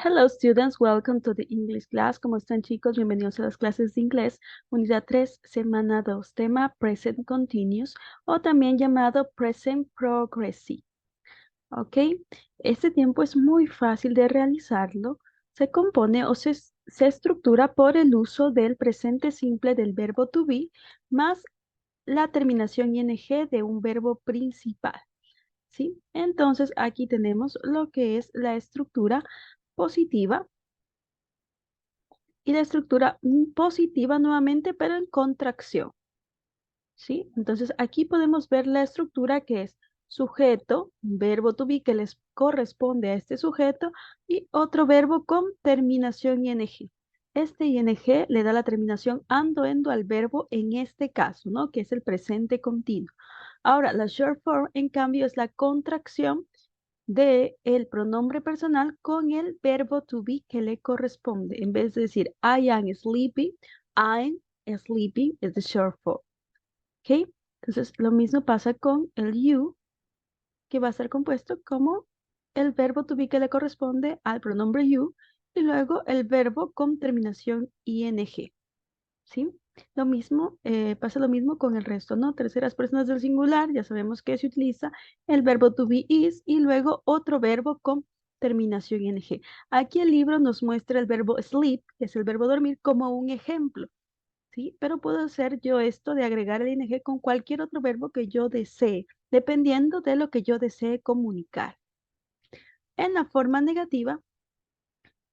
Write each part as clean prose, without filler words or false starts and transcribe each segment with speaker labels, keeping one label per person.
Speaker 1: Hello students, welcome to the English class. ¿Cómo están chicos? Bienvenidos a las clases de inglés. Unidad 3, semana 2, tema Present Continuous o también llamado Present Progressive. ¿Ok? Este tiempo es muy fácil de realizarlo. Se compone o se estructura por el uso del presente simple del verbo to be más la terminación ing de un verbo principal. ¿Sí? Entonces aquí tenemos lo que es la estructura positiva y la estructura positiva nuevamente, pero en contracción. ¿Sí? Entonces aquí podemos ver la estructura que es sujeto, verbo to be que les corresponde a este sujeto y otro verbo con terminación ing. Este ing le da la terminación ando, endo al verbo en este caso, ¿no? Que es el presente continuo. Ahora, la short form, en cambio, es la contracción de el pronombre personal con el verbo to be que le corresponde. En vez de decir I am sleeping, I'm sleeping es the short form. ¿Ok? Entonces, lo mismo pasa con el you, que va a ser compuesto como el verbo to be que le corresponde al pronombre you y luego el verbo con terminación ing. ¿Sí? Lo mismo, pasa lo mismo con el resto, ¿no? Terceras personas del singular, ya sabemos que se utiliza el verbo to be is y luego otro verbo con terminación ing. Aquí el libro nos muestra el verbo sleep, que es el verbo dormir, como un ejemplo, ¿sí? Pero puedo hacer yo esto de agregar el ing con cualquier otro verbo que yo desee, dependiendo de lo que yo desee comunicar. En la forma negativa,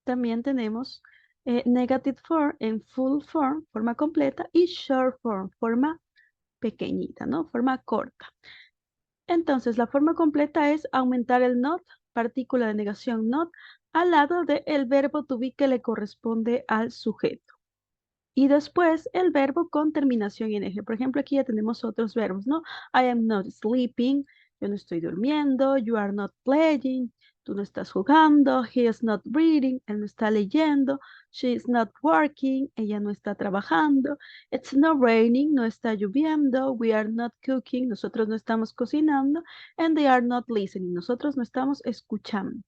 Speaker 1: también tenemos negative form en full form, forma completa, y short form, forma pequeñita, ¿no? Forma corta. Entonces, la forma completa es aumentar el not, partícula de negación not, al lado del verbo to be que le corresponde al sujeto. Y después el verbo con terminación ing. Por ejemplo, aquí ya tenemos otros verbos, ¿no? I am not sleeping, yo no estoy durmiendo. You are not playing, tú no estás jugando. He is not reading, él no está leyendo. She is not working, ella no está trabajando. It's not raining, no está lloviendo. We are not cooking, nosotros no estamos cocinando. And they are not listening, nosotros no estamos escuchando.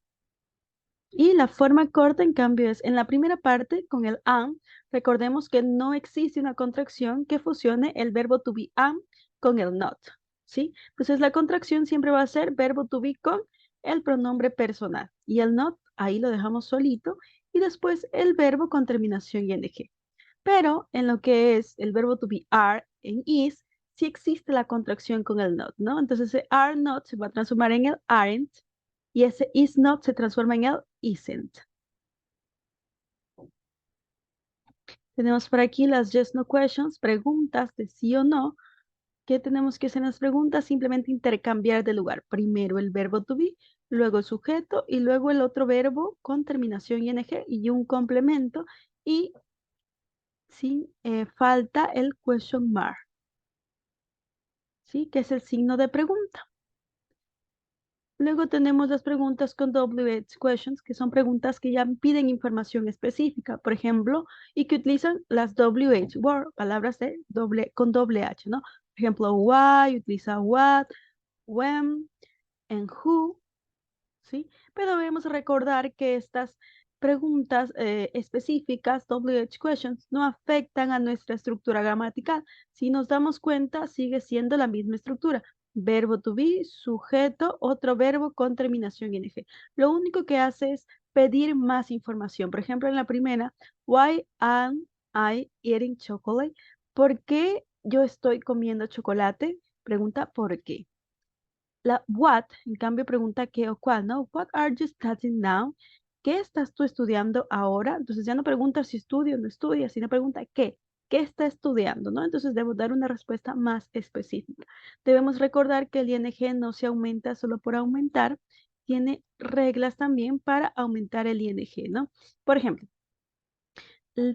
Speaker 1: Y la forma corta, en cambio, es en la primera parte con el am. Recordemos que no existe una contracción que fusione el verbo to be am con el not, ¿sí? Entonces la contracción siempre va a ser verbo to be con el pronombre personal. Y el not, ahí lo dejamos solito. Y después el verbo con terminación ing. Pero en lo que es el verbo to be are en is, sí existe la contracción con el not, ¿no? Entonces ese are not se va a transformar en el aren't y ese is not se transforma en el isn't. Tenemos por aquí las yes no questions, preguntas de sí o no. ¿Qué tenemos que hacer en las preguntas? Simplemente intercambiar de lugar. Primero el verbo to be, luego el sujeto y luego el otro verbo con terminación ing y un complemento. Y sin falta el question mark, ¿sí? Que es el signo de pregunta. Luego tenemos las preguntas con WH questions, que son preguntas que ya piden información específica, por ejemplo, y que utilizan las WH word, palabras de con doble H, ¿no? Por ejemplo, why, utiliza what, when, and who, ¿sí? Pero debemos recordar que estas preguntas específicas, WH questions, no afectan a nuestra estructura gramatical. Si nos damos cuenta, sigue siendo la misma estructura. Verbo to be, sujeto, otro verbo con terminación ing. Lo único que hace es pedir más información. Por ejemplo, en la primera, why am I eating chocolate? ¿Por qué yo estoy comiendo chocolate? Pregunta ¿por qué? La what, en cambio, pregunta qué o cuál, ¿no? What are you studying now? ¿Qué estás tú estudiando ahora? Entonces ya no pregunta si estudia o no estudia, sino pregunta qué. ¿Qué está estudiando, no? Entonces debo dar una respuesta más específica. Debemos recordar que el ing no se aumenta solo por aumentar, tiene reglas también para aumentar el ing, ¿no? Por ejemplo,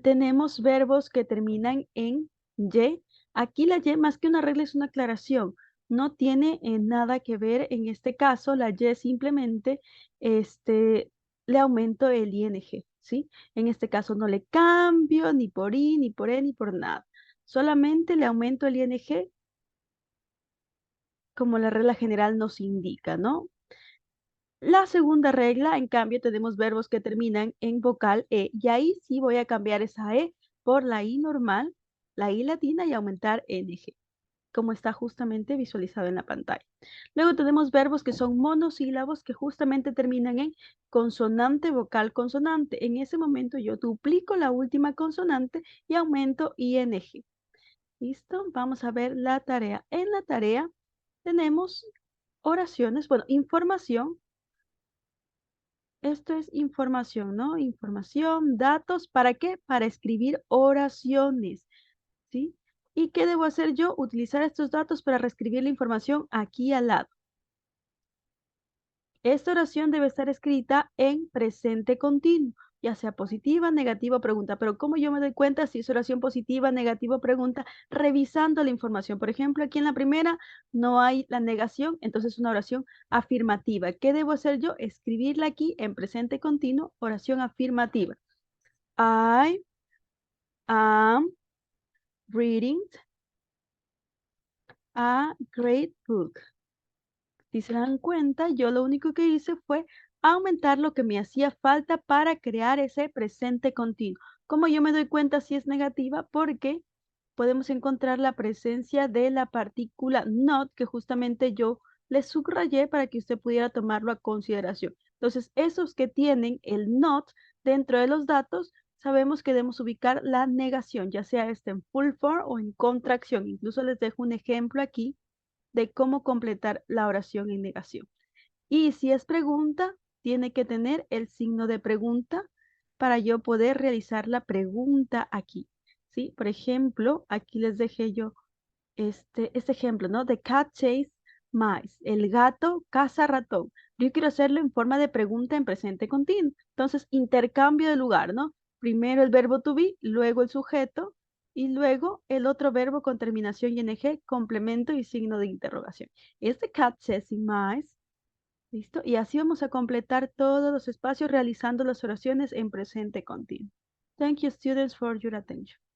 Speaker 1: tenemos verbos que terminan en y. Aquí la y más que una regla es una aclaración. No tiene nada que ver en este caso. La y simplemente le aumento el ing, ¿sí? En este caso no le cambio ni por i, ni por e, ni por nada. Solamente le aumento el ing como la regla general nos indica, ¿no? La segunda regla, en cambio, tenemos verbos que terminan en vocal E, y ahí sí voy a cambiar esa E por la I normal, la I latina y aumentar NG, como está justamente visualizado en la pantalla. Luego tenemos verbos que son monosílabos que justamente terminan en consonante, vocal, consonante. En ese momento yo duplico la última consonante y aumento ING. ¿Listo? Vamos a ver la tarea. En la tarea tenemos oraciones, bueno, información. Esto es información, ¿no? Información, datos, ¿para qué? Para escribir oraciones, ¿sí? ¿Y qué debo hacer yo? Utilizar estos datos para reescribir la información aquí al lado. Esta oración debe estar escrita en presente continuo, ya sea positiva, negativa o pregunta. Pero ¿cómo yo me doy cuenta si es oración positiva, negativa o pregunta? Revisando la información. Por ejemplo, aquí en la primera no hay la negación, entonces es una oración afirmativa. ¿Qué debo hacer yo? Escribirla aquí en presente continuo, oración afirmativa. I am reading a great book. Si se dan cuenta, yo lo único que hice fue aumentar lo que me hacía falta para crear ese presente continuo. ¿Cómo yo me doy cuenta si es negativa? Porque podemos encontrar la presencia de la partícula not, que justamente yo le subrayé para que usted pudiera tomarlo a consideración. Entonces, esos que tienen el not dentro de los datos, sabemos que debemos ubicar la negación, ya sea este en full form o en contracción. Incluso les dejo un ejemplo aquí de cómo completar la oración en negación. Y si es pregunta, tiene que tener el signo de pregunta para yo poder realizar la pregunta aquí. ¿Sí? Por ejemplo, aquí les dejé yo este ejemplo, ¿no? The cat chase mice. El gato caza ratón. Yo quiero hacerlo en forma de pregunta en presente continuo. Entonces, intercambio de lugar, ¿no? Primero el verbo to be, luego el sujeto y luego el otro verbo con terminación ing, complemento y signo de interrogación. ¿Es the cat chasing mice? ¿Listo? Y así vamos a completar todos los espacios realizando las oraciones en presente continuo. Thank you, students, for your attention.